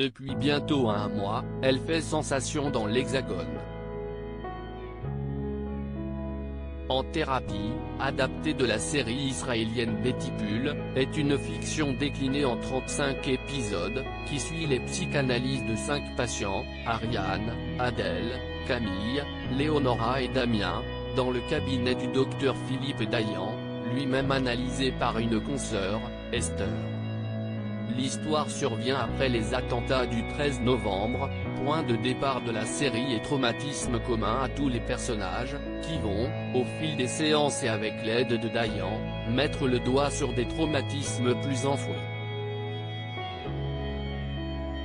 Depuis bientôt un mois, elle fait sensation dans l'Hexagone. En thérapie, adaptée de la série israélienne Betty Bull, est une fiction déclinée en 35 épisodes, qui suit les psychanalyses de 5 patients, Ariane, Adèle, Camille, Léonora et Damien, dans le cabinet du docteur Philippe Dayan, lui-même analysé par une consoeur, Esther. L'histoire survient après les attentats du 13 novembre, point de départ de la série et traumatisme commun à tous les personnages, qui vont, au fil des séances et avec l'aide de Dayan, mettre le doigt sur des traumatismes plus enfouis.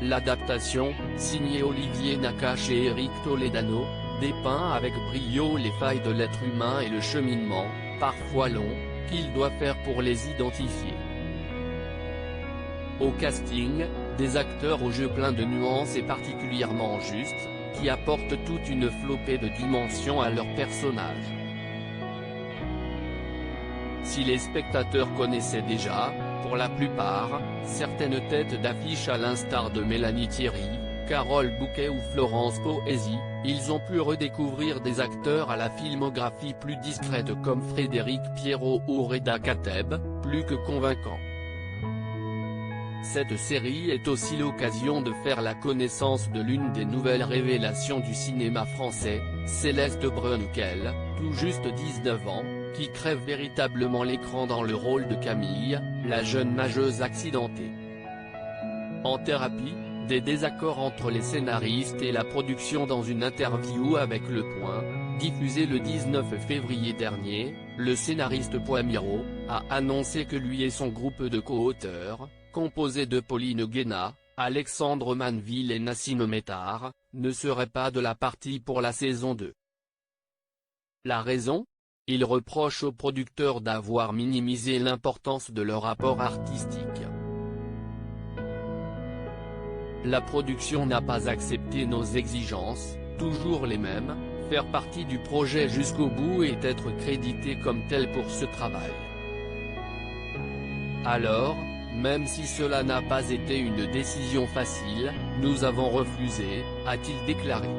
L'adaptation, signée Olivier Nakache et Eric Toledano, dépeint avec brio les failles de l'être humain et le cheminement, parfois long, qu'il doit faire pour les identifier. Au casting, des acteurs au jeu plein de nuances et particulièrement justes, qui apportent toute une flopée de dimensions à leurs personnages. Si les spectateurs connaissaient déjà, pour la plupart, certaines têtes d'affiche à l'instar de Mélanie Thierry, Carole Bouquet ou Florence Poésy, ils ont pu redécouvrir des acteurs à la filmographie plus discrète comme Frédéric Pierrot ou Reda Kateb, plus que convaincants. Cette série est aussi l'occasion de faire la connaissance de l'une des nouvelles révélations du cinéma français, Céleste Brunkel, tout juste 19 ans, qui crève véritablement l'écran dans le rôle de Camille, la jeune nageuse accidentée. En thérapie, des désaccords entre les scénaristes et la production. Dans une interview avec Le Point, diffusée le 19 février dernier, le scénariste Poimiro a annoncé que lui et son groupe de co-auteurs, composé de Pauline Guéna, Alexandre Manville et Nassim Métard, ne seraient pas de la partie pour la saison 2. La raison ? Il reproche aux producteurs d'avoir minimisé l'importance de leur apport artistique. La production n'a pas accepté nos exigences, toujours les mêmes, faire partie du projet jusqu'au bout et être crédité comme tel pour ce travail. Alors, même si cela n'a pas été une décision facile, nous avons refusé, a-t-il déclaré.